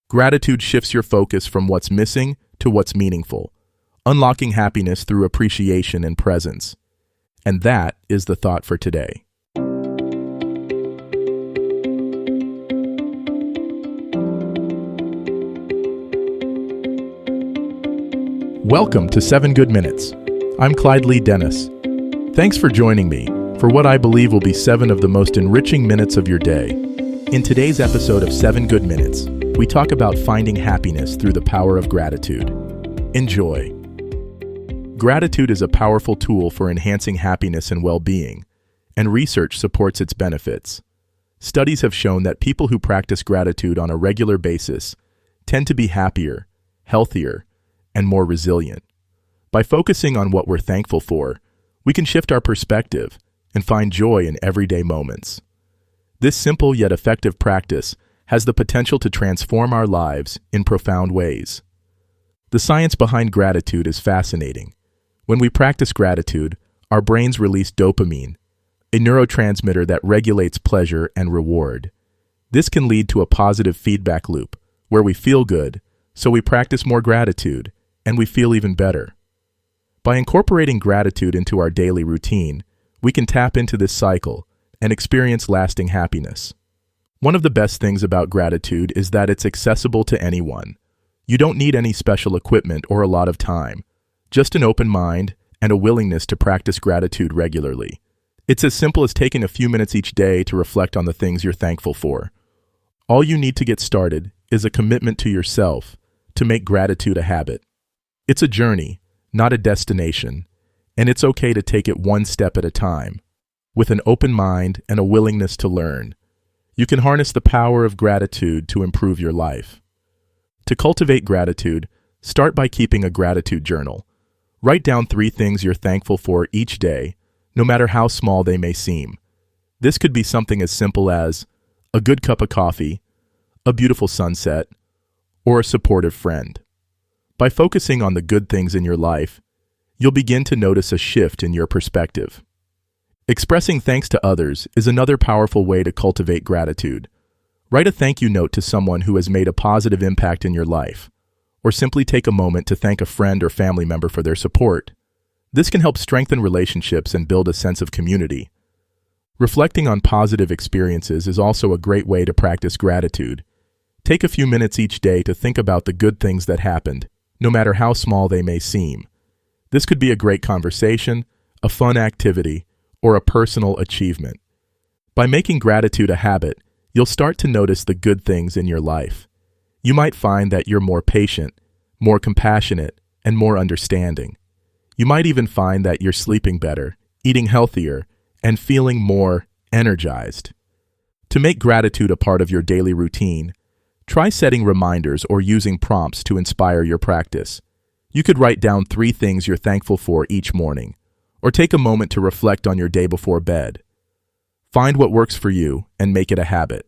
Gratitude shifts your focus from what's missing to what's meaningful, unlocking happiness through appreciation and presence. And that is the thought for today. Welcome to 7 Good Minutes. I'm Clyde Lee Dennis. Thanks for joining me for what I believe will be 7 of the most enriching minutes of your day. In today's episode of 7 Good Minutes, we talk about finding happiness through the power of gratitude. Enjoy. Gratitude is a powerful tool for enhancing happiness and well-being, and research supports its benefits. Studies have shown that people who practice gratitude on a regular basis tend to be happier, healthier, and more resilient. By focusing on what we're thankful for, we can shift our perspective and find joy in everyday moments. This simple yet effective practice has the potential to transform our lives in profound ways. The science behind gratitude is fascinating. When we practice gratitude, our brains release dopamine, a neurotransmitter that regulates pleasure and reward. This can lead to a positive feedback loop where we feel good, so we practice more gratitude, and we feel even better. By incorporating gratitude into our daily routine, we can tap into this cycle and experience lasting happiness. One of the best things about gratitude is that it's accessible to anyone. You don't need any special equipment or a lot of time, just an open mind and a willingness to practice gratitude regularly. It's as simple as taking a few minutes each day to reflect on the things you're thankful for. All you need to get started is a commitment to yourself to make gratitude a habit. It's a journey, not a destination, and it's okay to take it one step at a time. With an open mind and a willingness to learn, you can harness the power of gratitude to improve your life. To cultivate gratitude, start by keeping a gratitude journal. Write down 3 things you're thankful for each day, no matter how small they may seem. This could be something as simple as a good cup of coffee, a beautiful sunset, or a supportive friend. By focusing on the good things in your life, you'll begin to notice a shift in your perspective. Expressing thanks to others is another powerful way to cultivate gratitude. Write a thank you note to someone who has made a positive impact in your life, or simply take a moment to thank a friend or family member for their support. This can help strengthen relationships and build a sense of community. Reflecting on positive experiences is also a great way to practice gratitude. Take a few minutes each day to think about the good things that happened, no matter how small they may seem. This could be a great conversation, a fun activity, or a personal achievement. By making gratitude a habit, you'll start to notice the good things in your life. You might find that you're more patient, more compassionate, and more understanding. You might even find that you're sleeping better, eating healthier, and feeling more energized. To make gratitude a part of your daily routine, try setting reminders or using prompts to inspire your practice. You could write down 3 things you're thankful for each morning, or take a moment to reflect on your day before bed. Find what works for you and make it a habit.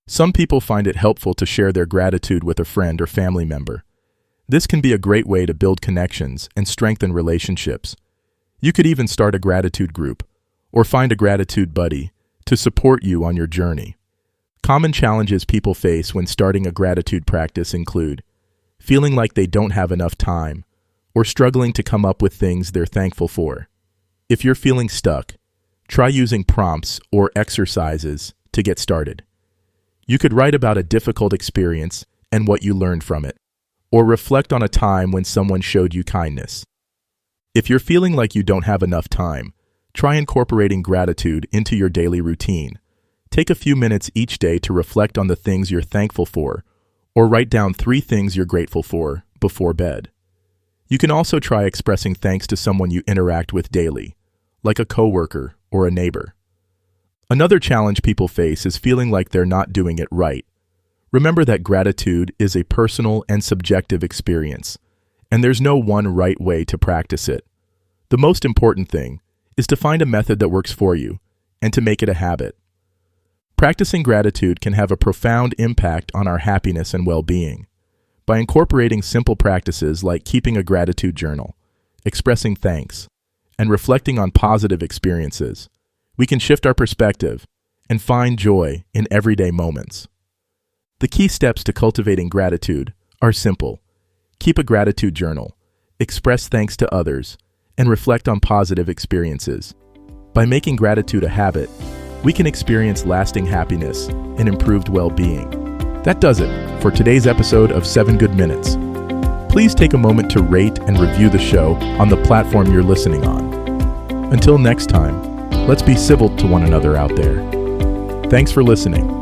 Some people find it helpful to share their gratitude with a friend or family member. This can be a great way to build connections and strengthen relationships. You could even start a gratitude group, or find a gratitude buddy to support you on your journey. Common challenges people face when starting a gratitude practice include feeling like they don't have enough time, or struggling to come up with things they're thankful for. If you're feeling stuck, try using prompts or exercises to get started. You could write about a difficult experience and what you learned from it, or reflect on a time when someone showed you kindness. If you're feeling like you don't have enough time, try incorporating gratitude into your daily routine. Take a few minutes each day to reflect on the things you're thankful for, or write down 3 things you're grateful for before bed. You can also try expressing thanks to someone you interact with daily, like a coworker or a neighbor. Another challenge people face is feeling like they're not doing it right. Remember that gratitude is a personal and subjective experience, and there's no one right way to practice it. The most important thing is to find a method that works for you and to make it a habit. Practicing gratitude can have a profound impact on our happiness and well-being. By incorporating simple practices like keeping a gratitude journal, expressing thanks, and reflecting on positive experiences, we can shift our perspective and find joy in everyday moments. The key steps to cultivating gratitude are simple. Keep a gratitude journal, express thanks to others, and reflect on positive experiences. By making gratitude a habit, we can experience lasting happiness and improved well-being. That does it for today's episode of 7 Good Minutes. Please take a moment to rate and review the show on the platform you're listening on. Until next time, let's be civil to one another out there. Thanks for listening.